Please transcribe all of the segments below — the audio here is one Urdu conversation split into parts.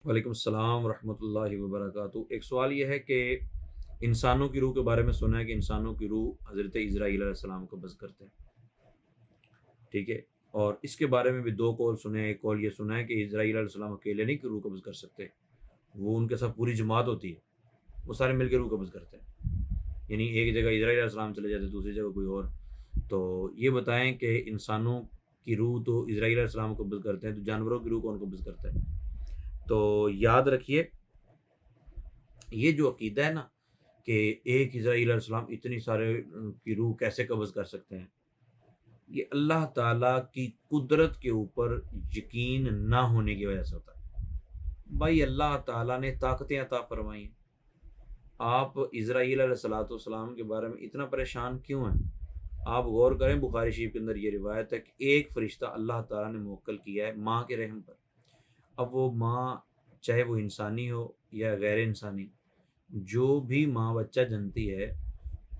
وعلیکم السلام ورحمۃ اللہ وبرکاتہ۔ ایک سوال یہ ہے کہ انسانوں کی روح کے بارے میں سنا ہے کہ انسانوں کی روح حضرت اسرائیل علیہ السلام کو قبض کرتے ہیں، ٹھیک ہے؟ اور اس کے بارے میں بھی دو قول سنے ہیں۔ ایک قول یہ سنا ہے کہ اسرائیل علیہ السلام اکیلے نہیں کہ روح قبض کر سکتے، وہ ان کے ساتھ پوری جماعت ہوتی ہے، وہ سارے مل کے روح قبض کرتے ہیں۔ یعنی ایک جگہ اسرائیل علیہ السلام چلے جاتے، دوسری جگہ کوئی اور۔ تو یہ بتائیں کہ انسانوں کی روح تو اسرائیل علیہ السلام قبض کرتے ہیں، تو جانوروں کی روح کون قبض کرتا ہے؟ تو یاد رکھیے، یہ جو عقیدہ ہے نا کہ ایک اسرائیل علیہ السلام اتنی سارے کی روح کیسے قبض کر سکتے ہیں، یہ اللہ تعالیٰ کی قدرت کے اوپر یقین نہ ہونے کی وجہ سے ہوتا ہے۔ بھائی اللہ تعالیٰ نے طاقتیں عطا فرمائی ہیں، آپ اسرائیل علیہ الصلوۃ والسلام کے بارے میں اتنا پریشان کیوں ہیں؟ آپ غور کریں، بخاری شریف کے اندر یہ روایت ہے کہ ایک فرشتہ اللہ تعالیٰ نے موکل کیا ہے ماں کے رحم پر۔ اب وہ ماں چاہے وہ انسانی ہو یا غیر انسانی، جو بھی ماں بچہ جنتی ہے،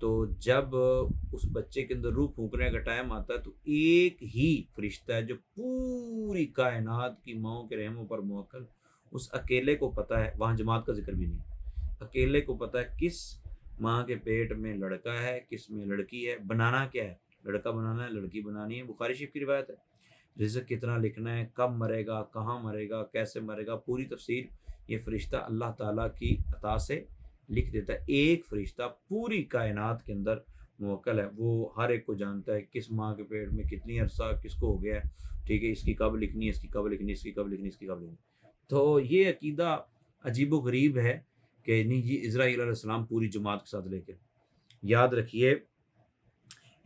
تو جب اس بچے کے اندر روح پھونکنے کا ٹائم آتا ہے تو ایک ہی فرشتہ ہے جو پوری کائنات کی ماؤں کے رحموں پر موکل، اس اکیلے کو پتہ ہے، وہاں جماعت کا ذکر بھی نہیں، اکیلے کو پتہ ہے کس ماں کے پیٹ میں لڑکا ہے، کس میں لڑکی ہے، بنانا کیا ہے، لڑکا بنانا ہے، لڑکی بنانی ہے۔ بخاری شریف کی روایت ہے، رزق کتنا لکھنا ہے، کب مرے گا، کہاں مرے گا، کیسے مرے گا، پوری تفصیل یہ فرشتہ اللہ تعالیٰ کی عطا سے لکھ دیتا ہے۔ ایک فرشتہ پوری کائنات کے اندر موکل ہے، وہ ہر ایک کو جانتا ہے کس ماں کے پیٹ میں کتنی عرصہ کس کو ہو گیا ہے، ٹھیک ہے، اس کی کب لکھنی ہے، اس کی کب لکھنی ہے، اس کی کب لکھنی ہے، اس کی کب لکھنی ہے۔ تو یہ عقیدہ عجیب و غریب ہے کہ نہیں جی اسرائیل علیہ السلام پوری جماعت کے ساتھ لے کے۔ یاد رکھیے،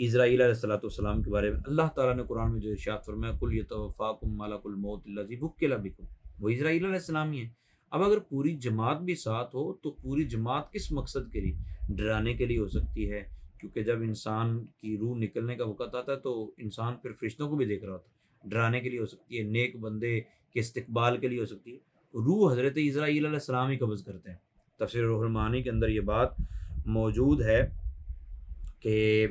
اسرائیل علیہ الصلوۃ والسلام کے بارے میں اللہ تعالیٰ نے قرآن میں جو ارشاد فرمایا، قل یتوفاکم ملک الموت الذی وکل بکم، وہ اسرائیل علیہ السلام ہی ہیں۔ اب اگر پوری جماعت بھی ساتھ ہو تو پوری جماعت کس مقصد کے لیے؟ ڈرانے کے لیے ہو سکتی ہے، کیونکہ جب انسان کی روح نکلنے کا وقت آتا ہے تو انسان پھر فرشتوں کو بھی دیکھ رہا ہوتا ہے، ڈرانے کے لیے ہو سکتی ہے، نیک بندے کے استقبال کے لیے ہو سکتی ہے۔ روح حضرت اسرائیل علیہ السلام ہی قبض کرتے ہیں۔ تفسیر روح المعانی کے اندر یہ بات موجود ہے کہ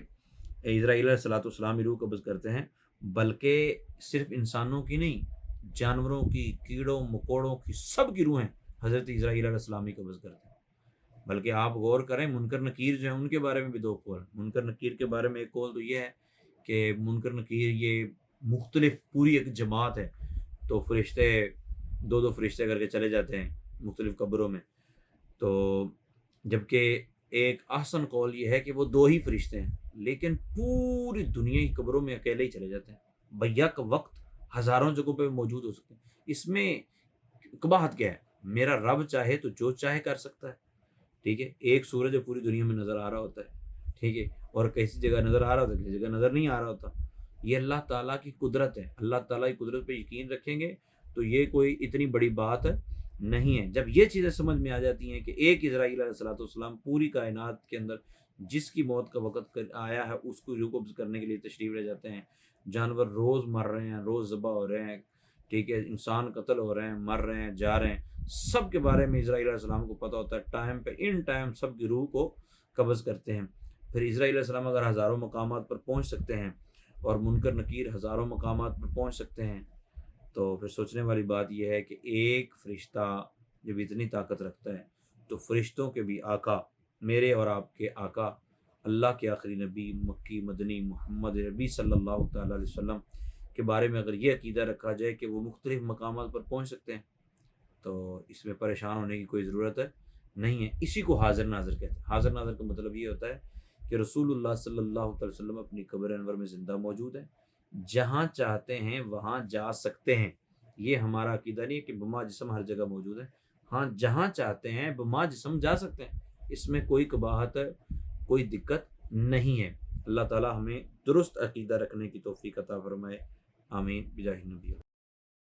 اسرائیل علیہ الصلوۃ والسلام ہی روح قبض کرتے ہیں، بلکہ صرف انسانوں کی نہیں، جانوروں کی، کیڑوں مکوڑوں کی، سب کی روحیں حضرت اسرائیل علیہ السلام ہی قبض کرتے ہیں۔ بلکہ آپ غور کریں، منکر نکیر جو ہیں ان کے بارے میں بھی دو قول ہیں۔ منکر نکیر کے بارے میں ایک قول تو یہ ہے کہ منکر نکیر یہ مختلف پوری ایک جماعت ہے، تو فرشتے دو دو فرشتے کر کے چلے جاتے ہیں مختلف قبروں میں، تو جبکہ ایک احسن قول یہ ہے کہ وہ دو ہی فرشتے ہیں لیکن پوری دنیا کی قبروں میں اکیلے ہی چلے جاتے ہیں، بیک وقت ہزاروں جگہوں پہ موجود ہو سکتے ہیں۔ اس میں قباحت کیا ہے؟ میرا رب چاہے تو جو چاہے کر سکتا ہے، ٹھیک ہے، ایک سورج پوری دنیا میں نظر آ رہا ہوتا ہے، ٹھیک ہے، اور کسی جگہ نظر آ رہا ہوتا ہے، کسی جگہ نظر نہیں آ رہا ہوتا۔ یہ اللہ تعالیٰ کی قدرت ہے، اللہ تعالیٰ کی قدرت پہ یقین رکھیں گے تو یہ کوئی اتنی بڑی بات نہیں ہے۔ جب یہ چیزیں سمجھ میں آ جاتی ہیں کہ ایک اسرائیل علیہ الصلوۃ والسلام پوری کائنات کے اندر جس کی موت کا وقت آیا ہے اس کو روح قبض کرنے کے لیے تشریف لے جاتے ہیں، جانور روز مر رہے ہیں، روز ذبح ہو رہے ہیں، ٹھیک ہے، انسان قتل ہو رہے ہیں، مر رہے ہیں، جا رہے ہیں، سب کے بارے میں اسرائیل علیہ السلام کو پتہ ہوتا ہے، ٹائم پہ ان ٹائم سب کی روح کو قبض کرتے ہیں۔ پھر اسرائیل علیہ السلام اگر ہزاروں مقامات پر پہنچ سکتے ہیں اور منکر نکیر ہزاروں مقامات پر پہنچ سکتے ہیں، تو پھر سوچنے والی بات یہ ہے کہ ایک فرشتہ جب اتنی طاقت رکھتا ہے تو فرشتوں کے بھی آقا، میرے اور آپ کے آقا، اللہ کے آخری نبی مکی مدنی محمد ربی صلی اللہ تعالیٰ علیہ وسلم کے بارے میں اگر یہ عقیدہ رکھا جائے کہ وہ مختلف مقامات پر پہنچ سکتے ہیں تو اس میں پریشان ہونے کی کوئی ضرورت نہیں ہے۔ اسی کو حاضر ناظر کہتے ہیں۔ حاضر ناظر کا مطلب یہ ہوتا ہے کہ رسول اللہ صلی اللہ علیہ وسلم اپنی قبر انور میں زندہ موجود ہیں، جہاں چاہتے ہیں وہاں جا سکتے ہیں۔ یہ ہمارا عقیدہ نہیں ہے کہ بما جسم ہر جگہ موجود ہے، ہاں جہاں چاہتے ہیں بما جسم جا سکتے ہیں، اس میں کوئی قباحت کوئی دقت نہیں ہے۔ اللہ تعالی ہمیں درست عقیدہ رکھنے کی توفیق عطا فرمائے، آمین بجاہ نبی۔